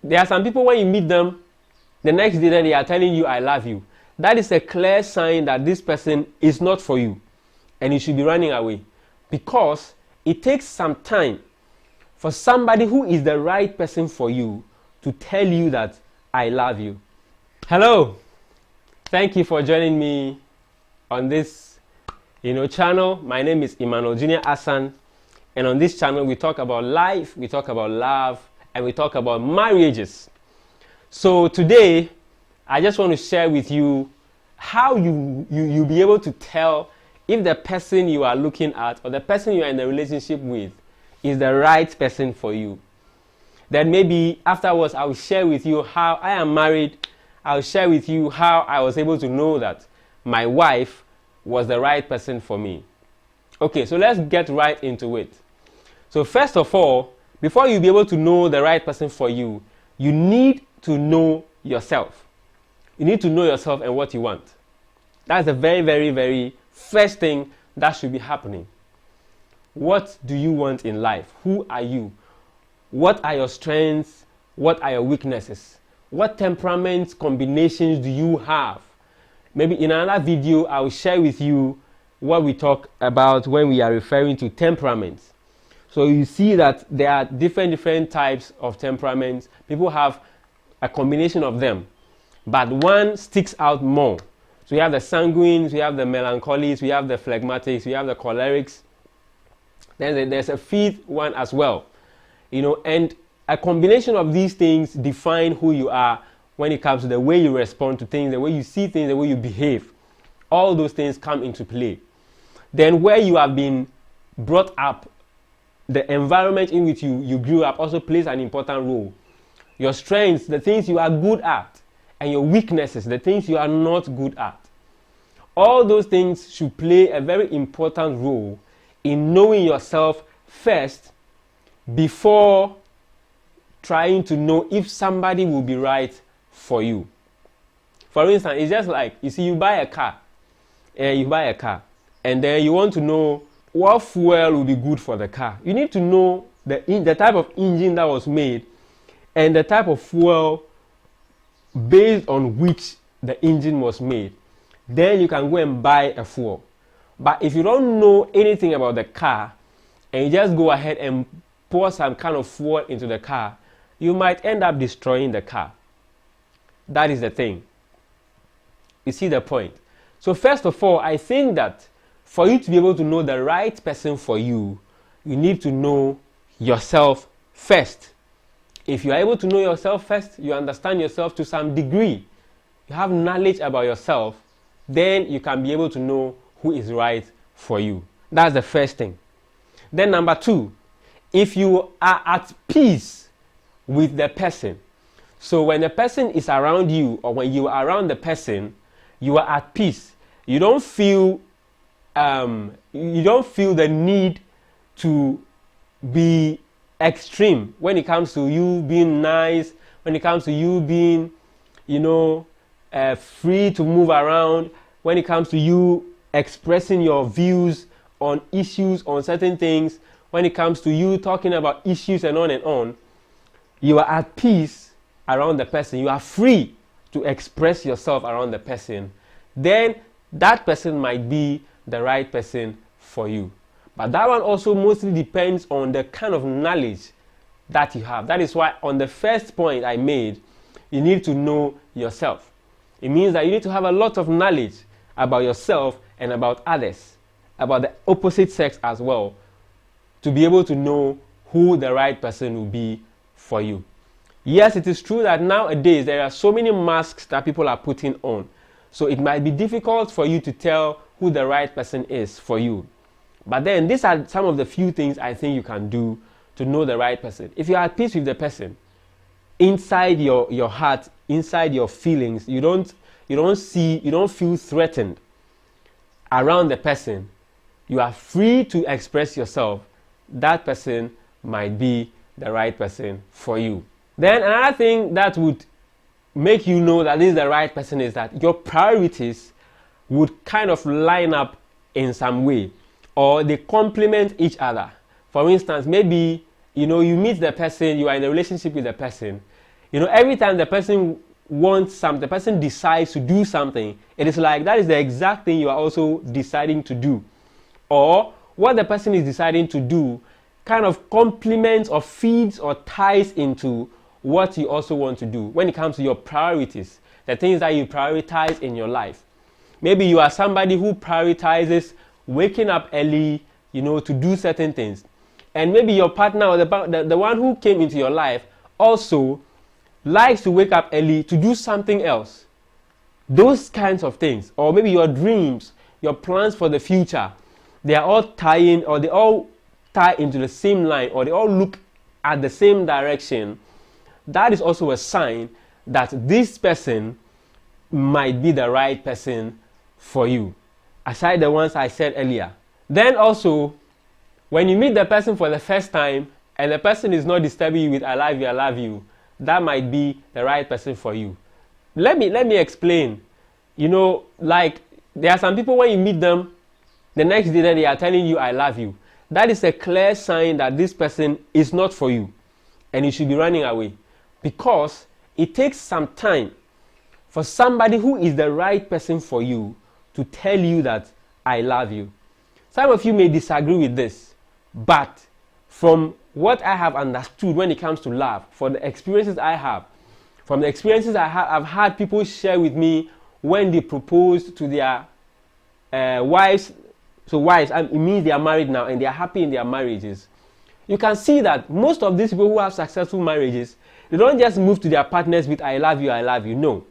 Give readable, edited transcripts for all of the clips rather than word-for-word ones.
There are some people, when you meet them, the next day then they are telling you, I love you. That is a clear sign that this person is not for you, and you should be running away, because it takes some time for somebody who is the right person for you to tell you that I love you. Hello, thank you for joining me on this channel. My name is Emmanuel Junior Asan, and on this channel we talk about life, we talk about love, and we talk about marriages. So today I just want to share with you how you'll be able to tell if the person you are looking at or the person you are in a relationship with is the right person for you. Then maybe afterwards I will share with you how I am married. I'll share with you how I was able to know that my wife was the right person for me. Okay, so let's get right into it. So first of all, before you be able to know the right person for you, you need to know yourself. You need to know yourself and what you want. That's the very, very, very first thing that should be happening. What do you want in life? Who are you? What are your strengths? What are your weaknesses? What temperament combinations do you have? Maybe in another video, I will share with you what we talk about when we are referring to temperaments. So you see that there are different types of temperaments. People have a combination of them, but one sticks out more. So we have the sanguines, we have the melancholics, we have the phlegmatics, we have the cholerics. Then there's a fifth one as well. And a combination of these things define who you are when it comes to the way you respond to things, the way you see things, the way you behave. All those things come into play. Then where you have been brought up, the environment in which you grew up also plays an important role. Your strengths, the things you are good at, and your weaknesses, the things you are not good at. All those things should play a very important role in knowing yourself first before trying to know if somebody will be right for you. For instance, it's just like, you buy a car, and then you want to know what fuel will be good for the car. You need to know the type of engine that was made and the type of fuel based on which the engine was made. Then you can go and buy a fuel. But if you don't know anything about the car and you just go ahead and pour some kind of fuel into the car, you might end up destroying the car. That is the thing. You see the point? So first of all, I think that for you to be able to know the right person for you, you need to know yourself first. If you are able to know yourself first, you understand yourself to some degree, you have knowledge about yourself, then you can be able to know who is right for you. That's the first thing. Then number two, if you are at peace with the person, so when the person is around you or when you are around the person, you are at peace. You don't feel the need to be extreme when it comes to you being nice, when it comes to you being, free to move around, when it comes to you expressing your views on issues, on certain things, when it comes to you talking about issues and on, you are at peace around the person. You are free to express yourself around the person. Then that person might be the right person for you. But that one also mostly depends on the kind of knowledge that you have. That is why on the first point I made, you need to know yourself. It means that you need to have a lot of knowledge about yourself and about others, about the opposite sex as well, to be able to know who the right person will be for you. Yes, it is true that nowadays there are so many masks that people are putting on. So it might be difficult for you to tell who the right person is for you. But then these are some of the few things I think you can do to know the right person. If you are at peace with the person, inside your heart, inside your feelings, you don't feel threatened around the person, you are free to express yourself, that person might be the right person for you. Then another thing that would make you know that this is the right person is that your priorities would kind of line up in some way, or they complement each other. For instance, maybe you meet the person, you are in a relationship with the person, You know, every time the person wants something, the person decides to do something, it is like that is the exact thing you are also deciding to do. Or what the person is deciding to do kind of complements or feeds or ties into what you also want to do when it comes to your priorities, the things that you prioritize in your life. Maybe you are somebody who prioritizes waking up early, you know, to do certain things. And maybe your partner or the one who came into your life also likes to wake up early to do something else. Those kinds of things. Or maybe your dreams, your plans for the future, they are all tying, or they all tie into the same line, or they all look at the same direction. That is also a sign that this person might be the right person for you, aside the ones I said earlier. Then also, when you meet the person for the first time and the person is not disturbing you with I love you, that might be the right person for you. Let me explain. You know, like there are some people when you meet them, the next day they are telling you I love you. That is a clear sign that this person is not for you and you should be running away, because it takes some time for somebody who is the right person for you to tell you that I love you. Some of you may disagree with this, but from what I have understood when it comes to love, for the experiences I have, from the experiences I've had people share with me when they proposed to their wives. So wives, it means they are married now and they are happy in their marriages. You can see that most of these people who have successful marriages, they don't just move to their partners with I love you, I love you. No.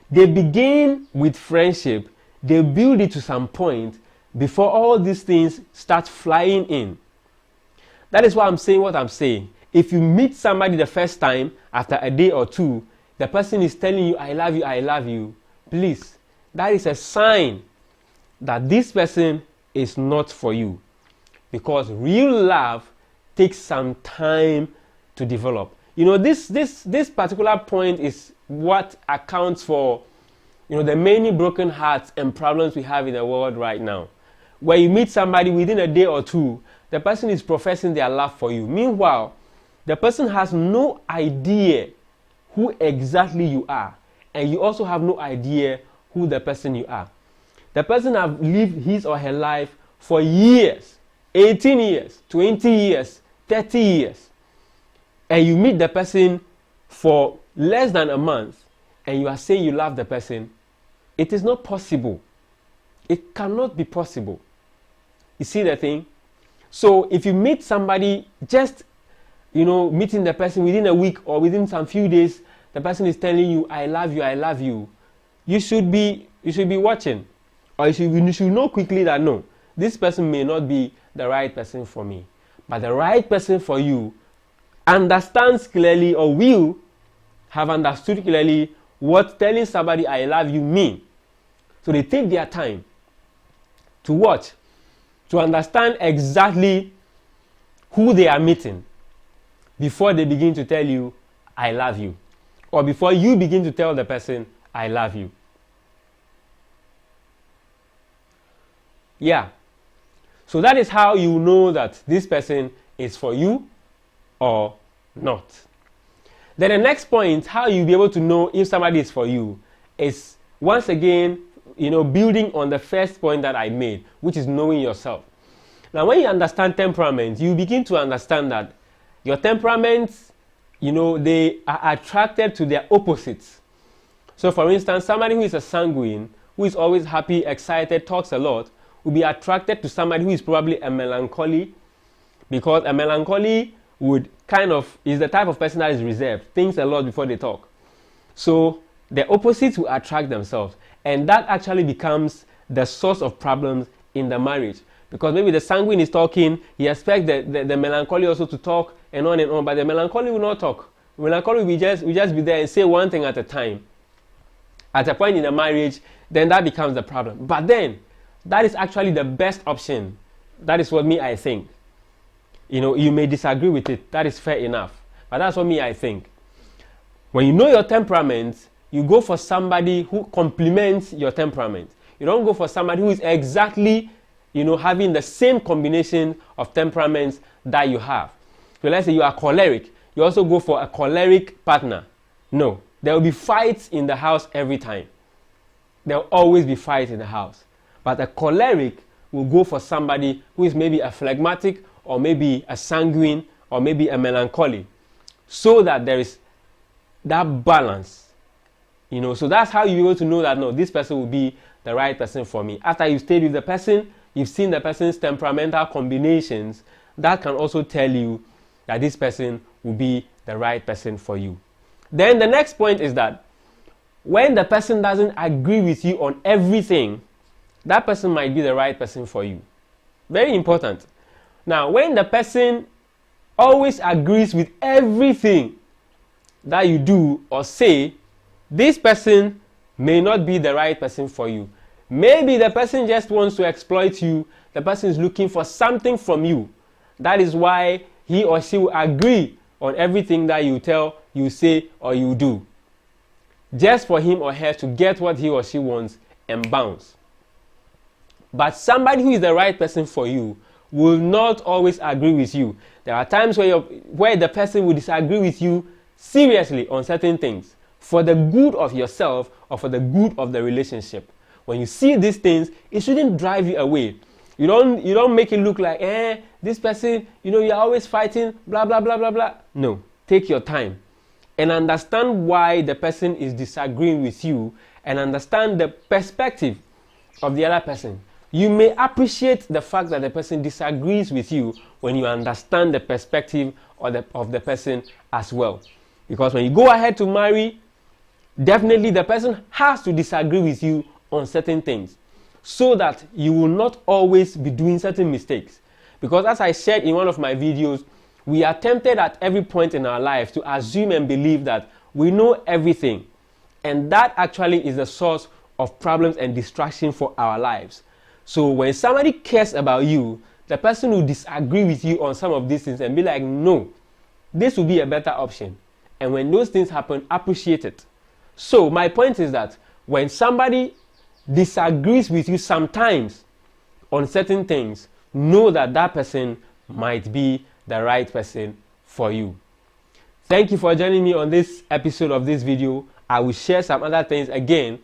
They begin with friendship. They build it to some point before all these things start flying in. That is why I'm saying what I'm saying. If you meet somebody the first time, after a day or two, the person is telling you I love you, please, that is a sign that this person is not for you, because real love takes some time to develop. You know, this particular point is what accounts for, you know, the many broken hearts and problems we have in the world right now. Where you meet somebody within a day or two, the person is professing their love for you. Meanwhile, the person has no idea who exactly you are, and you also have no idea who the person you are. The person has lived his or her life for years, 18 years, 20 years, 30 years. And you meet the person for less than a month and you are saying you love the person. It is not possible. It cannot be possible. You see the thing? So if you meet somebody, just, you know, meeting the person within a week or within some few days, the person is telling you, I love you, you should be watching. Or you should know quickly that no, this person may not be the right person for me. But the right person for you understands clearly, or will have understood clearly, what telling somebody I love you mean. So they take their time to watch, to understand exactly who they are meeting before they begin to tell you I love you, or before you begin to tell the person I love you. Yeah. So that is how you know that this person is for you or not. Then the next point, how you'll be able to know if somebody is for you, is once again, you know, building on the first point that I made, which is knowing yourself. Now, when you understand temperament, you begin to understand that your temperaments, you know, they are attracted to their opposites. So for instance, somebody who is a sanguine, who is always happy, excited, talks a lot, will be attracted to somebody who is probably a melancholy, because a melancholy would is the type of person that is reserved, thinks a lot before they talk. So the opposites will attract themselves, and that actually becomes the source of problems in the marriage, because maybe the sanguine is talking, he expects the melancholy also to talk and on, but the melancholy will not talk. The melancholy will just be there and say one thing at a time. At a point in the marriage, then that becomes the problem. But then that is actually the best option. That is what I think. You know, you may disagree with it. That is fair enough. But that's what I think. When you know your temperament, you go for somebody who complements your temperament. You don't go for somebody who is exactly, you know, having the same combination of temperaments that you have. So let's say you are choleric. you also go for a choleric partner. No, there will be fights in the house every time. There will always be fights in the house. But a choleric will go for somebody who is maybe a phlegmatic, or maybe a sanguine, or maybe a melancholy, so that there is that balance. So that's how you're able to know that, no, this person will be the right person for me. After you've stayed with the person, you've seen the person's temperamental combinations, that can also tell you that this person will be the right person for you. Then the next point is that when the person doesn't agree with you on everything, that person might be the right person for you. Very important. Now, when the person always agrees with everything that you do or say, this person may not be the right person for you. Maybe the person just wants to exploit you. The person is looking for something from you. That is why he or she will agree on everything that you tell, you say, or you do, just for him or her to get what he or she wants and bounce. But somebody who is the right person for you will not always agree with you. There are times where the person will disagree with you seriously on certain things, for the good of yourself or for the good of the relationship. When you see these things, it shouldn't drive you away. You don't make it look like, this person, you're always fighting, blah, blah, blah, blah, blah. No, take your time and understand why the person is disagreeing with you, and understand the perspective of the other person. You may appreciate the fact that the person disagrees with you when you understand the perspective of the person as well. Because when you go ahead to marry, definitely the person has to disagree with you on certain things, so that you will not always be doing certain mistakes. Because as I said in one of my videos, we are tempted at every point in our life to assume and believe that we know everything. And that actually is the source of problems and distraction for our lives. So when somebody cares about you, the person will disagree with you on some of these things and be like, no, this will be a better option. And when those things happen, appreciate it. So my point is that when somebody disagrees with you sometimes on certain things, know that that person might be the right person for you. Thank you for joining me on this episode of this video. I will share some other things again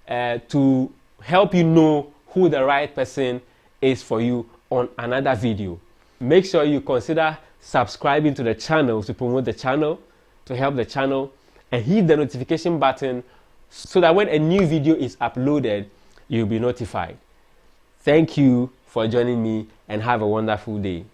to help you know who the right person is for you on another video. Make sure you consider subscribing to the channel to promote the channel, to help the channel, and hit the notification button so that when a new video is uploaded, you'll be notified. Thank you for joining me, and have a wonderful day.